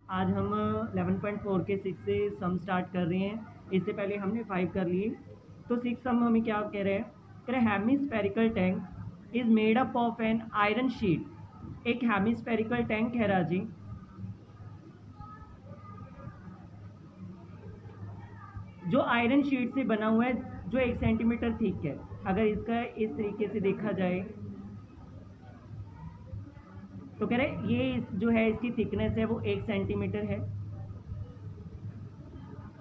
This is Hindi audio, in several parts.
आज हम 11.4 के 6 से सम स्टार्ट कर रहे हैं। इससे पहले हमने 5 कर लिए। तो 6 सम हमें क्या कह रहे हैं? कह रहे हैं hemispherical tank is made up of an iron sheet. एक हेमिस्फेरिकल टैंक है राजी, जो आयरन शीट से बना हुआ है, जो 1 सेंटीमीटर थिक है। अगर इसका इस तरीके से देखा जाए तो कह रहे ये जो है इसकी थिकनेस है वो 1 सेंटीमीटर है।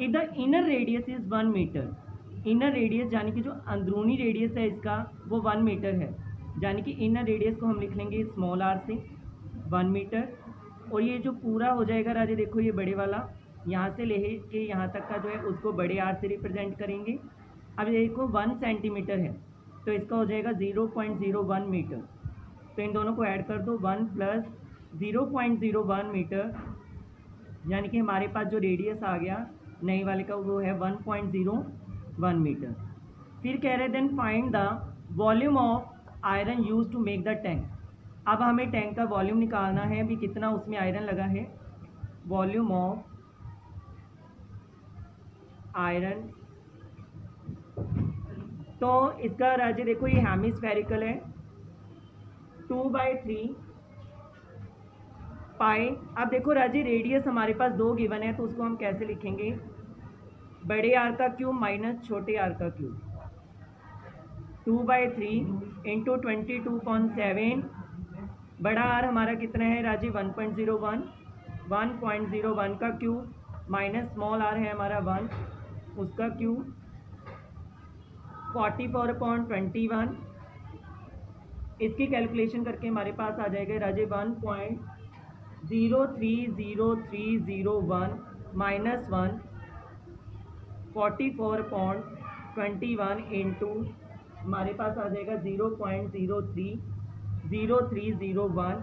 If the inner radius is 1 metre, inner radius यानी कि जो अंदरूनी रेडियस है इसका वो 1 मीटर है, यानी कि इनर रेडियस को हम लिख लेंगे स्मॉल आर से 1 मीटर। और ये जो पूरा हो जाएगा राजे, देखो ये बड़े वाला यहाँ से ले के यहाँ तक का जो है उसको बड़े आर से रिप्रेजेंट करेंगे। अब देखो 1 सेंटीमीटर है तो इसका हो जाएगा 0.01 मीटर। तो इन दोनों को ऐड कर दो, 1 प्लस 0.01 मीटर, यानी कि हमारे पास जो रेडियस आ गया नई वाले का वो है 1.01 मीटर। फिर कह रहे then find the volume of iron used to make the tank. अब हमें टैंक का वॉल्यूम निकालना है, भी कितना उसमें आयरन लगा है। वॉल्यूम ऑफ आयरन, तो इसका राजे देखो ये हेमिस्फेरिकल है, 2/3 पाई। अब देखो राजे रेडियस हमारे पास 2 गिवन है तो उसको हम कैसे लिखेंगे? बड़े आर का क्यूब माइनस छोटे आर का क्यूब, 2/3 इंटू 22.7। बड़ा आर हमारा कितना है राजी? 1.01, 1.01 का क्यूब माइनस स्मॉल आर है हमारा 1, उसका क्यूब 44.21। इसकी कैलकुलेशन करके हमारे पास आ जाएगा राजे 1.030301 माइनस 1 44.21 इंटू हमारे पास आ जाएगा 0.030301।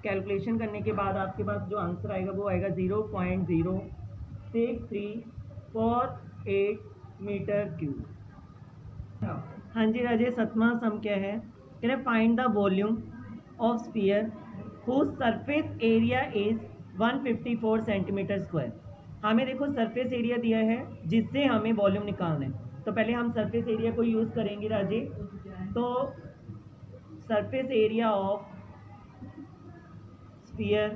कैलकुलेशन करने के बाद आपके पास जो आंसर आएगा वो आएगा 0.06348 मीटर क्यूब। हाँ जी राजे, 7वां सम क्या है? कह रहे find the volume of sphere whose surface area is 154 centimetre square. हमें देखो सरफेस एरिया दिया है जिससे हमें वॉल्यूम निकालना है। तो पहले हम सरफेस एरिया को यूज़ करेंगे राजे। तो सरफेस एरिया ऑफ स्फीयर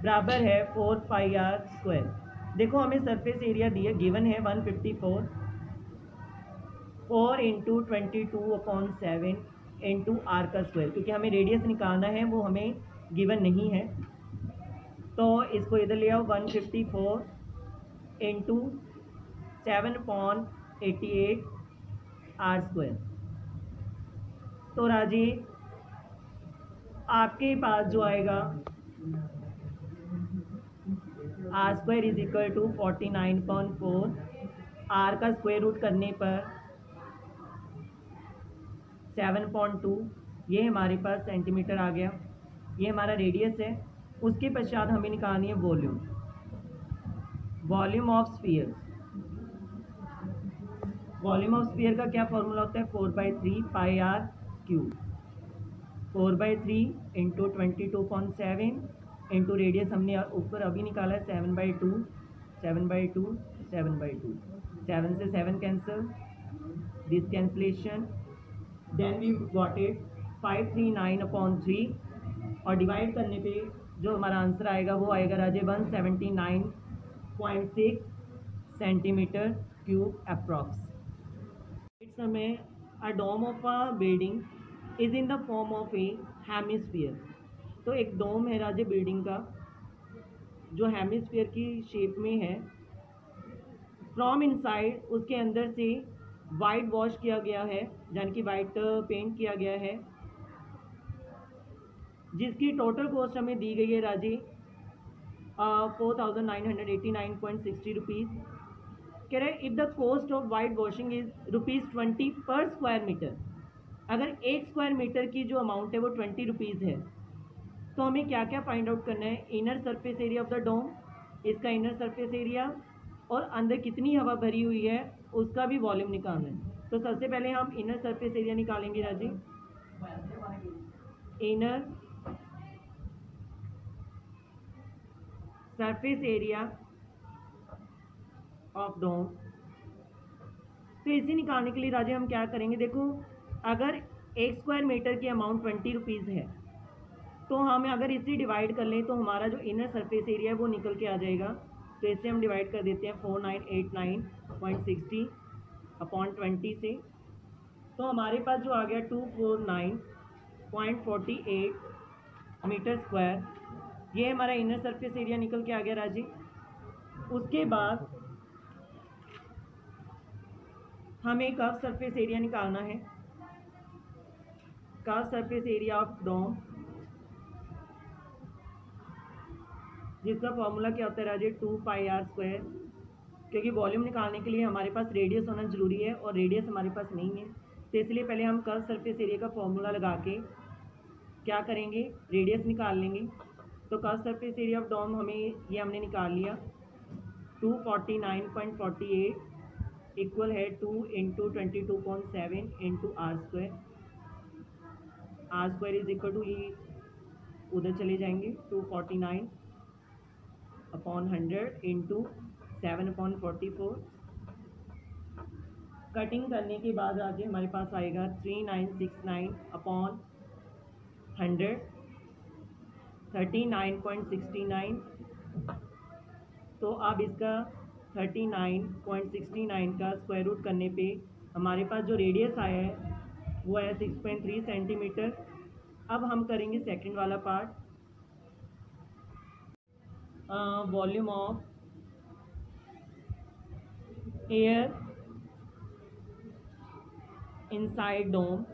बराबर है 4 पाई आर स्क्वायर। देखो हमें सरफेस एरिया दिया गिवन है 154, 4 इंटू 22/7 इंटू आर का स्क्वायर, क्योंकि हमें रेडियस निकालना है वो हमें गिवन नहीं है। तो इसको इधर ले आओ, 154 इंटू 7/88 आर स्क्वायर। तो राजी आपके पास जो आएगा R square is equal to 49.4, R का स्क्वायर रूट करने पर 7.2, ये हमारे पास सेंटीमीटर आ गया। ये हमारा रेडियस है। उसके पश्चात हमें निकालनी है volume. Volume of sphere, volume of sphere का क्या फॉर्मूला होता है? 4/3 pi r cube, 4/3 into 22.7 into radius हमने ऊपर अभी निकाला है 7/2, 7/2, 7/2, 7 से 7 cancel, this cancellation, then we got it 539/3 और डिवाइड करने पे जो हमारा आंसर आएगा वो आएगा राजे 179.6 सेंटीमीटर क्यूब अप्रॉक्स। इस समय a dome of a building is in the form of a hemisphere. तो एक डोम है राजे बिल्डिंग का जो हेमिस्फीयर की शेप में है। फ्रॉम इनसाइड, उसके अंदर से वाइट वॉश किया गया है, यानी कि वाइट पेंट किया गया है, जिसकी टोटल कॉस्ट हमें दी गई है राजी 4989.60 रुपीज़। कह रहे if the cost of white washing is ₹20 पर स्क्वायर मीटर। अगर 1 स्क्वायर मीटर की जो अमाउंट है वो 20 रुपीज़ है, तो हमें क्या क्या फाइंड आउट करना है? Inner surface area of the dome, इसका इनर सरफेस एरिया, और अंदर कितनी हवा भरी हुई है उसका भी वॉल्यूम निकालना है। तो सबसे पहले हम इनर सरफेस एरिया निकालेंगे राजी। Inner surface area of dome. तो इसे निकालने के लिए राजे हम क्या करेंगे, देखो अगर 1 स्क्वायर मीटर की अमाउंट 20 रुपीज़ है, तो हम अगर इसे डिवाइड कर लें तो हमारा जो इनर सरफेस एरिया है वो निकल के आ जाएगा। तो इसे हम डिवाइड कर देते हैं 4989.60 अपॉन 20 से। तो हमारे पास जो आ गया 249.48 मीटर स्क्वायर, ये हमारा इनर सरफेस एरिया निकल के आ गया राजी। उसके बाद हमें कर्व सरफेस एरिया निकालना है। Curve surface area of dome, जिसका फॉर्मूला क्या होता है राजे, 2πr²। क्योंकि वॉल्यूम निकालने के लिए हमारे पास रेडियस होना ज़रूरी है और रेडियस हमारे पास नहीं है, तो इसलिए पहले हम कर्व सरफेस एरिया का फॉर्मूला लगा के क्या करेंगे, रेडियस निकाल लेंगे। तो curve surface area of dome हमें ये हमने निकाल लिया, 249.48 इक्वल है 2 × 22.7 × r²। r² is equal to, ये उधर चले जाएंगे, 249 अपॉन 100 इंटू 7/44। कटिंग करने के बाद आगे हमारे पास आएगा 3969 अपॉन 100, 39.69। तो अब इसका 39.69 का स्क्वायर रूट करने पे हमारे पास जो रेडियस आया है वो है 6.3 सेंटीमीटर। अब हम करेंगे सेकंड वाला part, volume of air inside dome.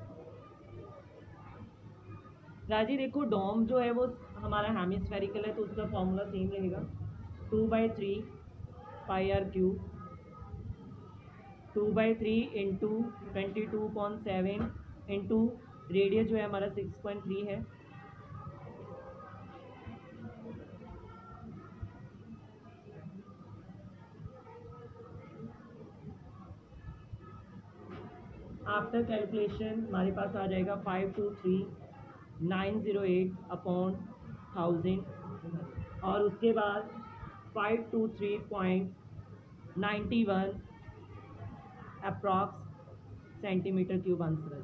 Raji देखो डोम जो है वो हमारा हेमिस्फेरिकल है, तो उसका फॉर्मूला सेम रहेगा, 2/3πr³, 2/3 इंटू 22.7 इंटू रेडियस जो है हमारा 6.3 है। आफ्टर कैलकुलेशन हमारे पास आ जाएगा 523,908 अपॉन 1000, और उसके बाद 523.91 approx centimetre cube answer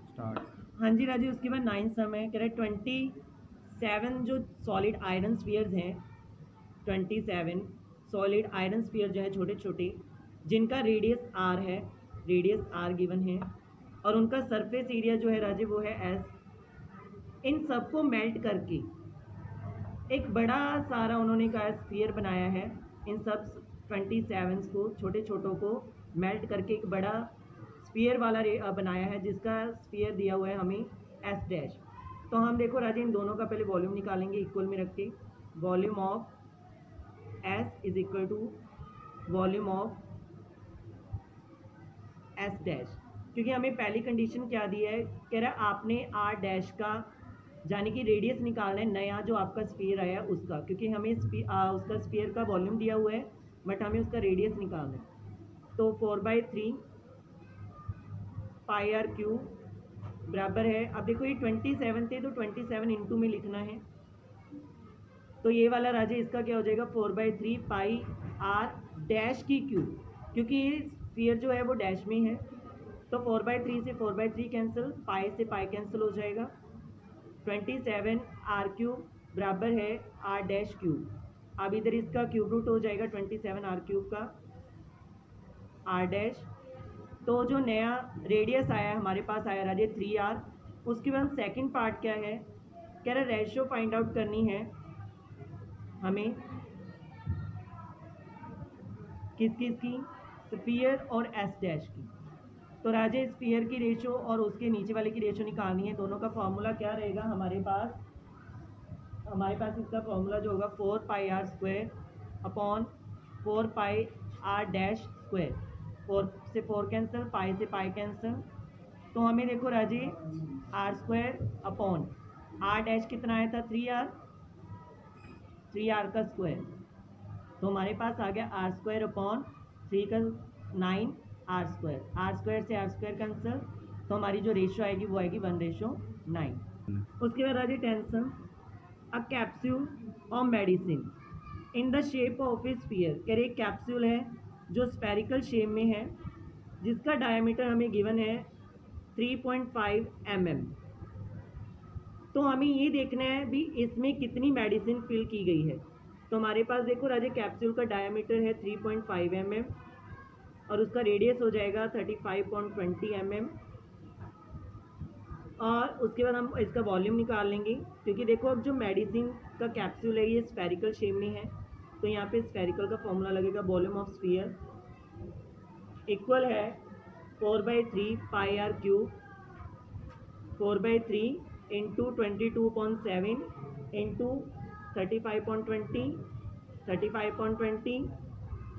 start. हाँ जी राजी, उसके बाद 9 सम है, कह रहे 27 जो सॉलिड आयरन स्फीयर्स हैं, 27 सॉलिड आयरन स्फीयर जो है छोटे छोटे, जिनका रेडियस आर है, रेडियस आर गिवन है, और उनका सरफेस एरिया जो है राजे वो है एस। इन सबको मेल्ट करके एक बड़ा सारा उन्होंने का स्फीयर बनाया है। इन सब 27 को, छोटे छोटों को मेल्ट करके एक बड़ा स्फीयर वाला बनाया है, जिसका स्फीयर दिया हुआ है हमें एस डैश। तो हम देखो राजे इन दोनों का पहले वॉल्यूम निकालेंगे इक्वल में रख के। Volume of S is equal to volume of S dash, क्योंकि हमें पहली कंडीशन क्या दी है, कह रहा है आपने आर डैश का यानी कि रेडियस निकालना है, नया जो आपका स्फीयर आया है उसका, क्योंकि हमें उसका स्फीयर का वॉल्यूम दिया हुआ है बट हमें उसका रेडियस निकालना है। तो 4/3πr³ बराबर है, अब देखो ये 27 थे तो 27 इंटू में लिखना है, तो ये वाला राजे इसका क्या हो जाएगा 4/3πr डैश की क्यूब, क्योंकि ये स्फीयर जो है वो डैश में है। तो 4/3 से 4/3 कैंसिल, पाई से पाई कैंसिल हो जाएगा। 27r³ बराबर है r डैश क्यूब। अब इधर इसका क्यूब रूट हो जाएगा 27r³ का r डैश। तो जो नया रेडियस आया है हमारे पास आया राजे 3r। उसके बाद सेकंड पार्ट क्या है, कह रहा रेशियो फाइंड आउट करनी है हमें, किस किस की, स्फीयर और एस डैश की। तो राजे स्फीयर की रेशियो और उसके नीचे वाले की रेशियो निकालनी है। दोनों का फॉर्मूला क्या रहेगा हमारे पास इसका फॉर्मूला जो होगा 4πr² upon 4πr dash square. 4 से 4 कैंसिल, पाई से पाई कैंसिल, तो हमें देखो राजे r² अपॉन r डैश कितना आया था 3r का स्क्वायर, तो हमारे पास आ गया r² अपॉन 3 का 9 r² से r² कैंसिल, तो हमारी जो रेशियो आएगी वो आएगी 1/9। उसके बाद राजे टेंशन, अ कैप्सूल और medicine in the shape of A sphere, कह रहे कैप्सूल है जो स्फेरिकल शेप में है, जिसका डायमीटर हमें गिवन है 3.5 mm। तो हमें ये देखना है भी इसमें कितनी मेडिसिन फिल की गई है। तो हमारे पास देखो राजे कैप्सूल का डायमीटर है 3.5 mm और उसका रेडियस हो जाएगा 35.20 mm। और उसके बाद हम इसका वॉल्यूम निकाल लेंगे, क्योंकि देखो अब जो मेडिसिन का कैप्सूल है ये स्फेरिकल शेप में है, तो यहाँ पे स्फेरिकल का फॉर्मूला लगेगा वॉल्यूम ऑफ स्फीयर इक्वल है 4/3 pi r cube, 4/3 into 22.7 into 35.20 35.20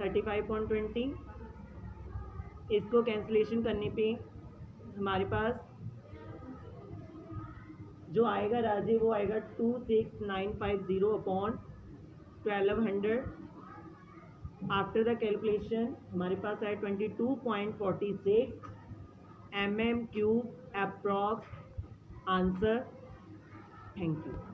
35.20। इसको कैंसिलेशन करने पे हमारे पास जो आएगा राजे वो आएगा 26950 अपॉन 1200। आफ्टर द कैलकुलेशन हमारे पास आया 22.46 mm cube approx answer. Thank you.